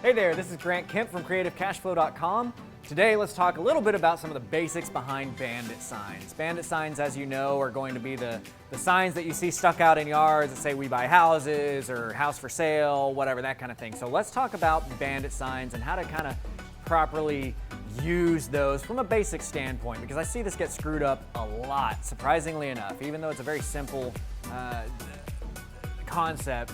Hey there, this is Kemp from creativecashflow.com. Today, let's talk a little bit about some of the basics behind Bandit signs. Bandit signs, as you know, are going to be the signs that you see stuck out in yards that say we buy houses or house for sale, whatever, that kind of thing. So let's talk about Bandit signs and how to kind of properly use those from a basic standpoint, because I see this get screwed up a lot, surprisingly enough. Even though it's a very simple concept,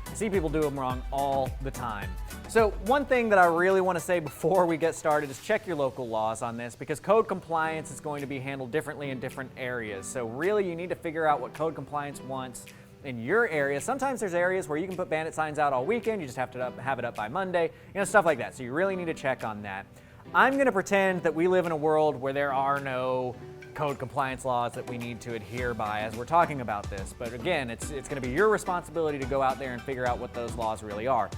I see people do them wrong all the time. So one thing that I really want to say before we get started is check your local laws on this, because code compliance is going to be handled differently in different areas. So really you need to figure out what code compliance wants in your area. Sometimes there's areas where you can put Bandit signs out all weekend, you just have to have it up by Monday, stuff like that. So you really need to check on that. I'm going to pretend that we live in a world where there are no code compliance laws that we need to adhere by as we're talking about this. But again, it's going to be your responsibility to go out there and figure out what those laws really are.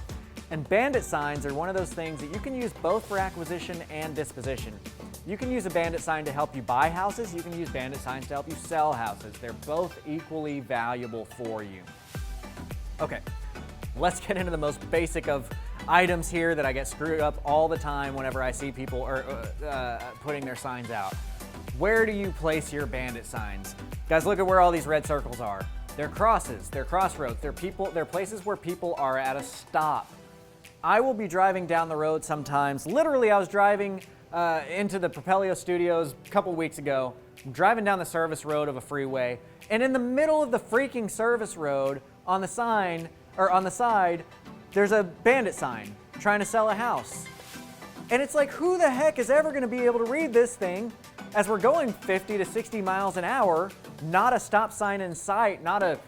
And Bandit signs are one of those things that you can use both for acquisition and disposition. You can use a Bandit sign to help you buy houses. You can use Bandit signs to help you sell houses. They're both equally valuable for you. Okay, let's get into the most basic of items here that I get screwed up all the time whenever I see people putting their signs out. Where do you place your Bandit signs? Guys, look at where all these red circles are. They're crosses, they're crossroads, they're places where people are at a stop. I will be driving down the road sometimes. Literally, I was driving into the Propelio studios a couple weeks ago. I'm driving down the service road of a freeway, and in the middle of the freaking service road, on the sign, or on the side, there's a Bandit sign trying to sell a house. And it's like, who the heck is ever gonna be able to read this thing as we're going 50 to 60 miles an hour, not a stop sign in sight, not an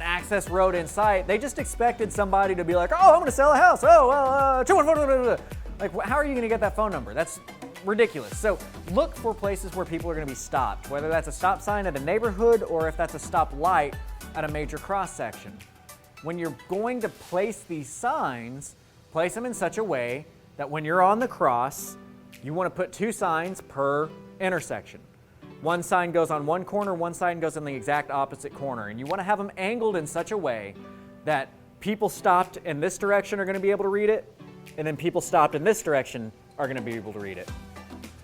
access road in sight. They just expected somebody to be like, oh, I'm gonna sell a house. Oh, well, 214. Like, how are you gonna get that phone number? That's ridiculous. So look for places where people are gonna be stopped, whether that's a stop sign at a neighborhood or if that's a stop light at a major cross section. When you're going to place these signs, place them in such a way that when you're on the cross, you want to put two signs per intersection. One sign goes on one corner, one sign goes in the exact opposite corner. And you want to have them angled in such a way that people stopped in this direction are going to be able to read it, and then people stopped in this direction are going to be able to read it.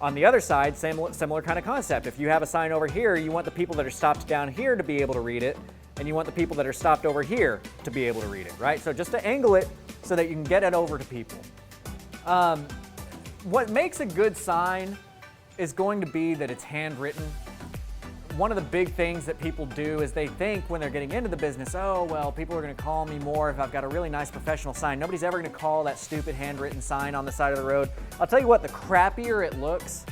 On the other side, similar kind of concept. If you have a sign over here, you want the people that are stopped down here to be able to read it, and you want the people that are stopped over here to be able to read it, right? So just to angle it so that you can get it over to people. What makes a good sign is going to be that it's handwritten. One of the big things that people do is they think when they're getting into the business, oh, well, people are going to call me more if I've got a really nice professional sign. Nobody's ever going to call that stupid handwritten sign on the side of the road. I'll tell you what, the crappier it looks,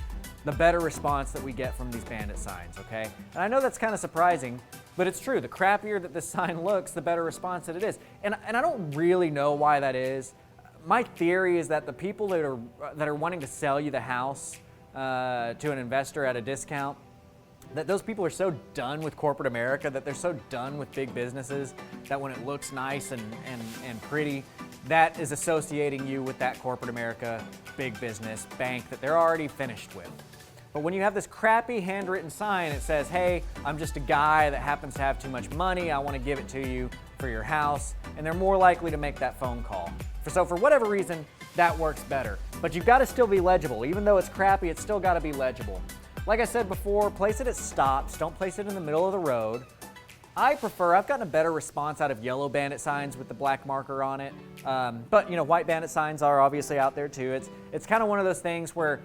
the better response that we get from these Bandit signs, okay? And I know that's kind of surprising, but it's true. The crappier that this sign looks, the better response that it is. And I don't really know why that is. My theory is that the people that are wanting to sell you the house to an investor at a discount, that those people are so done with corporate America, that they're so done with big businesses, that when it looks nice and pretty, that is associating you with that corporate America big business bank that they're already finished with. But when you have this crappy handwritten sign, it says, hey, I'm just a guy that happens to have too much money, I want to give it to you for your house, and they're more likely to make that phone call. So for whatever reason, that works better. But you've got to still be legible. Even though it's crappy, it's still got to be legible. Like I said before, place it at stops. Don't place it in the middle of the road. I've gotten a better response out of yellow Bandit signs with the black marker on it. But white Bandit signs are obviously out there too. It's kind of one of those things where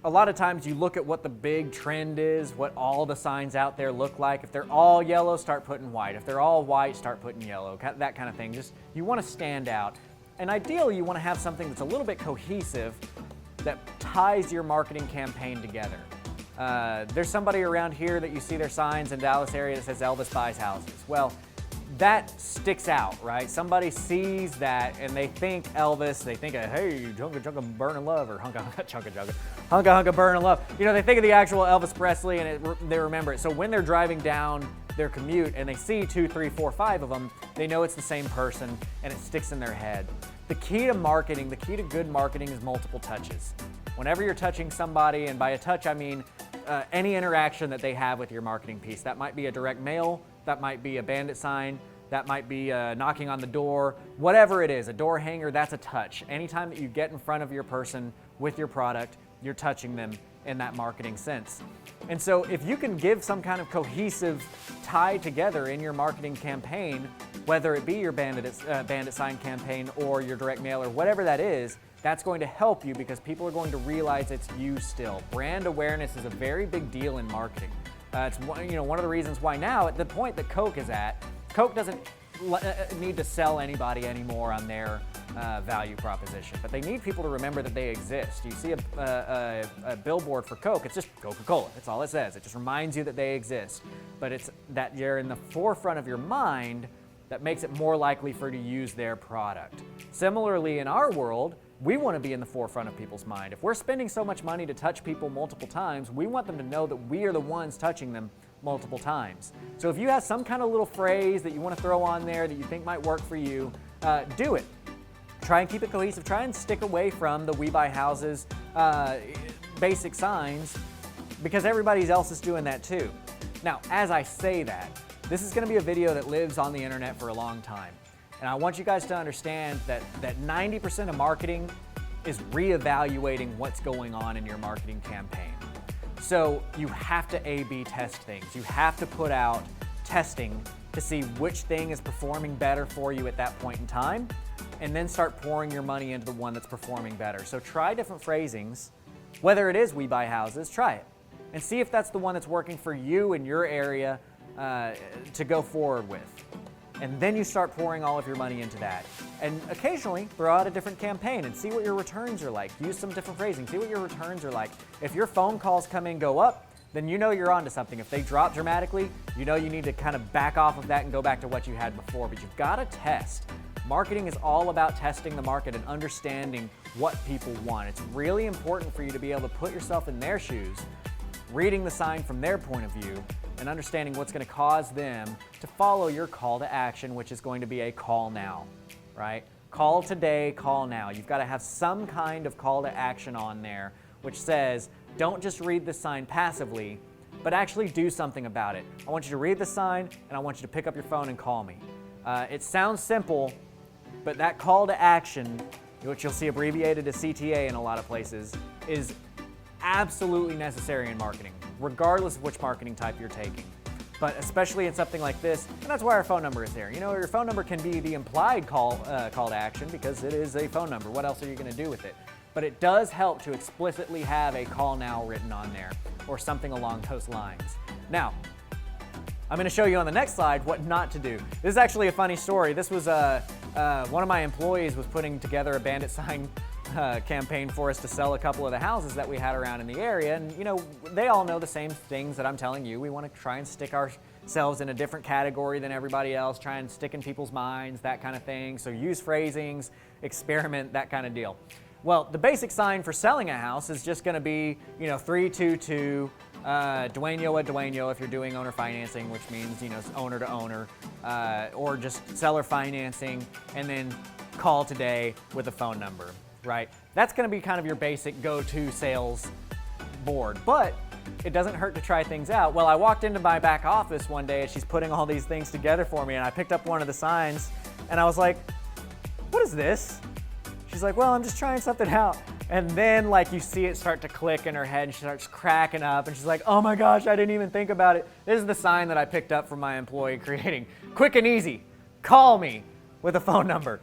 a lot of times you look at what the big trend is, what all the signs out there look like. If they're all yellow, start putting white. If they're all white, start putting yellow, that kind of thing. Just, you want to stand out. And ideally, you want to have something that's a little bit cohesive that ties your marketing campaign together. There's somebody around here that you see their signs in Dallas area that says Elvis buys houses. Well, that sticks out, right? Somebody sees that and they think Elvis, they think, hey, chunka chunka burnin' love, or hunka hunka burnin' love. They think of the actual Elvis Presley and they remember it. So when they're driving down their commute and they see 2, 3, 4, 5 of them, they know it's the same person and it sticks in their head. The key to marketing, the key to good marketing is multiple touches. Whenever you're touching somebody, and by a touch I mean any interaction that they have with your marketing piece. That might be a direct mail, that might be a Bandit sign, that might be knocking on the door, whatever it is, a door hanger, that's a touch. Anytime that you get in front of your person with your product, you're touching them in that marketing sense. And so if you can give some kind of cohesive tie together in your marketing campaign, whether it be your Bandit sign campaign or your direct mail or whatever that is, that's going to help you because people are going to realize it's you still. Brand awareness is a very big deal in marketing. It's one of the reasons why now, at the point that Coke is at, Coke doesn't need to sell anybody anymore on their value proposition, but they need people to remember that they exist. You see a billboard for Coke, it's just Coca-Cola. That's all it says. It just reminds you that they exist. But it's that you're in the forefront of your mind that makes it more likely for you to use their product. Similarly, in our world, we want to be in the forefront of people's mind. If we're spending so much money to touch people multiple times, we want them to know that we are the ones touching them multiple times. So if you have some kind of little phrase that you want to throw on there that you think might work for you, do it. Try and keep it cohesive. Try and stick away from the We Buy Houses basic signs because everybody else is doing that too. Now, as I say that, this is going to be a video that lives on the internet for a long time. And I want you guys to understand that 90% of marketing is reevaluating what's going on in your marketing campaign. So you have to A/B test things. You have to put out testing to see which thing is performing better for you at that point in time, and then start pouring your money into the one that's performing better. So try different phrasings. Whether it is We Buy Houses, try it. And see if that's the one that's working for you in your area to go forward with. And then you start pouring all of your money into that. And occasionally throw out a different campaign and see what your returns are like. Use some different phrasing, see what your returns are like. If your phone calls come in, go up, then you know you're onto something. If they drop dramatically, you know you need to kind of back off of that and go back to what you had before. But you've got to test. Marketing is all about testing the market and understanding what people want. It's really important for you to be able to put yourself in their shoes, reading the sign from their point of view, and understanding what's going to cause them to follow your call to action, which is going to be a call now, right? Call today, call now. You've got to have some kind of call to action on there, which says, don't just read the sign passively, but actually do something about it. I want you to read the sign, and I want you to pick up your phone and call me. It sounds simple, but that call to action, which you'll see abbreviated as CTA in a lot of places, is absolutely necessary in marketing, regardless of which marketing type you're taking. But especially in something like this, and that's why our phone number is there. You know, your phone number can be the implied call to action because it is a phone number. What else are you going to do with it? But it does help to explicitly have a call now written on there or something along those lines. Now, I'm going to show you on the next slide what not to do. This is actually a funny story. This was one of my employees was putting together a Bandit sign campaign for us to sell a couple of the houses that we had around in the area. And you know, they all know the same things that I'm telling you. We want to try and stick ourselves in a different category than everybody else, try and stick in people's minds, that kind of thing. So use phrasings, experiment, that kind of deal. Well, the basic sign for selling a house is just going to be, 322, dueño a dueño if you're doing owner financing, which means, owner to owner, or just seller financing, and then call today with a phone number. Right? That's going to be kind of your basic go-to sales board, but it doesn't hurt to try things out. Well, I walked into my back office one day and she's putting all these things together for me, and I picked up one of the signs and I was like, what is this? She's like, well, I'm just trying something out. And then you see it start to click in her head and she starts cracking up and she's like, oh my gosh, I didn't even think about it. This is the sign that I picked up from my employee creating. Quick and easy, call me with a phone number.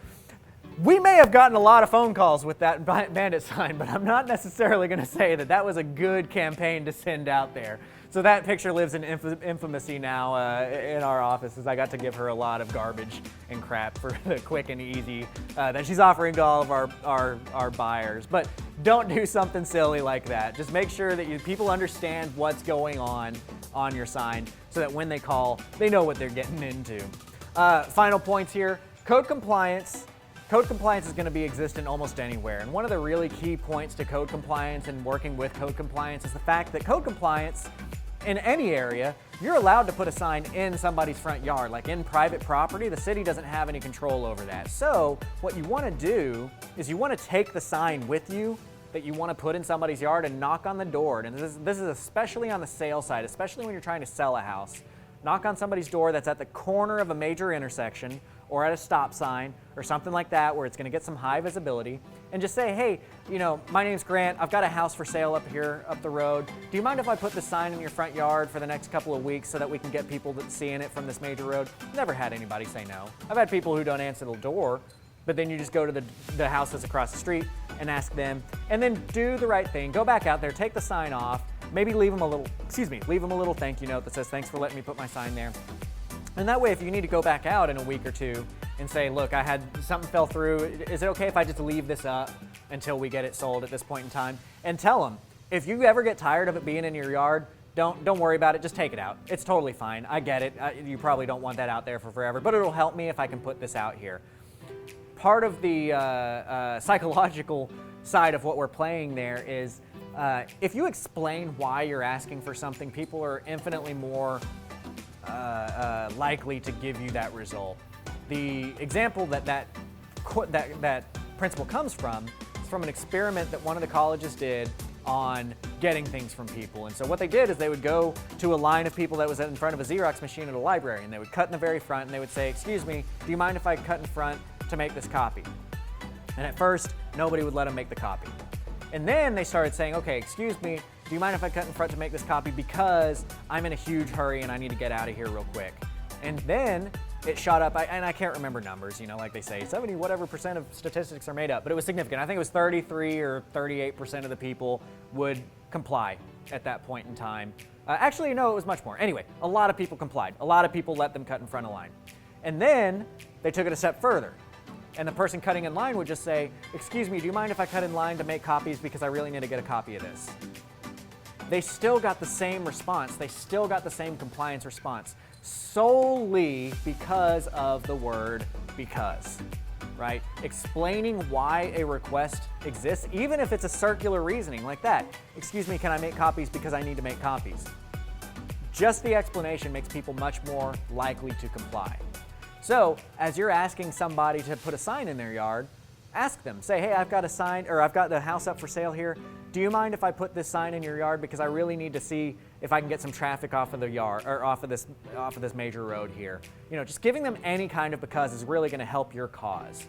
We may have gotten a lot of phone calls with that Bandit sign, but I'm not necessarily going to say that that was a good campaign to send out there. So that picture lives in infamy now in our offices. I got to give her a lot of garbage and crap for the quick and easy that she's offering to all of our buyers. But don't do something silly like that. Just make sure that people understand what's going on your sign so that when they call, they know what they're getting into. Final points here. Code compliance. Code compliance is going to exist in almost anywhere, and one of the really key points to code compliance and working with code compliance is the fact that code compliance in any area, you're allowed to put a sign in somebody's front yard. Like in private property, the city doesn't have any control over that. So what you want to do is you want to take the sign with you that you want to put in somebody's yard and knock on the door. And this is especially on the sale side, especially when you're trying to sell a house. knock on somebody's door that's at the corner of a major intersection or at a stop sign or something like that where it's going to get some high visibility, and just say, hey, my name's Grant. I've got a house for sale up here, up the road. Do you mind if I put this sign in your front yard for the next couple of weeks so that we can get people that's seeing it from this major road? Never had anybody say no. I've had people who don't answer the door, but then you just go to the houses across the street and ask them, and then do the right thing. Go back out there, take the sign off, maybe leave them a little thank you note that says, thanks for letting me put my sign there. And that way, if you need to go back out in a week or two and say, look, I had something fell through, is it okay if I just leave this up until we get it sold at this point in time? And tell them, if you ever get tired of it being in your yard, don't worry about it, just take it out. It's totally fine, I get it. You probably don't want that out there for forever, but it'll help me if I can put this out here. Part of the psychological side of what we're playing there is if you explain why you're asking for something, people are infinitely more likely to give you that result. The example that principle comes from is from an experiment that one of the colleges did on getting things from people. And so what they did is they would go to a line of people that was in front of a Xerox machine at a library, and they would cut in the very front, and they would say, excuse me, do you mind if I cut in front to make this copy? And at first, nobody would let them make the copy. And then they started saying, okay, excuse me, do you mind if I cut in front to make this copy because I'm in a huge hurry and I need to get out of here real quick? And then it shot up, and I can't remember numbers, like they say, 70 whatever percent of statistics are made up, but it was significant. I think it was 33 or 38% of the people would comply at that point in time. Actually, no, it was much more. Anyway, a lot of people complied. A lot of people let them cut in front of line. And then they took it a step further. And the person cutting in line would just say, excuse me, do you mind if I cut in line to make copies because I really need to get a copy of this? They still got the same response. They still got the same compliance response, solely because of the word because, right? Explaining why a request exists, even if it's a circular reasoning like that. Excuse me, can I make copies because I need to make copies? Just the explanation makes people much more likely to comply. So, as you're asking somebody to put a sign in their yard, ask them. Say, hey, I've got a sign, or I've got the house up for sale here. Do you mind if I put this sign in your yard because I really need to see if I can get some traffic off of the yard or off of this major road here? Just giving them any kind of because is really going to help your cause.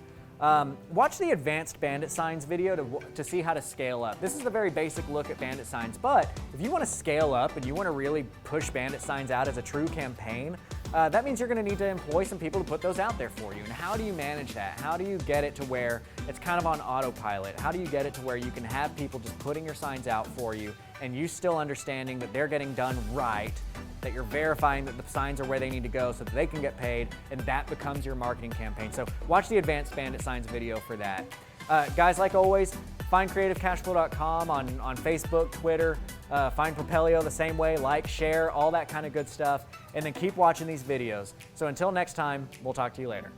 Watch the advanced Bandit signs video to see how to scale up. This is a very basic look at Bandit signs, but if you want to scale up and you want to really push Bandit signs out as a true campaign, that means you're going to need to employ some people to put those out there for you. And how do you manage that? How do you get it to where it's kind of on autopilot? How do you get it to where you can have people just putting your signs out for you and you still understanding that they're getting done right, that you're verifying that the signs are where they need to go so that they can get paid, and that becomes your marketing campaign. So watch the Advanced Bandit Signs video for that. Guys, like always, find creativecashflow.com on Facebook, Twitter, find Propelio the same way, like, share, all that kind of good stuff, and then keep watching these videos. So until next time, we'll talk to you later.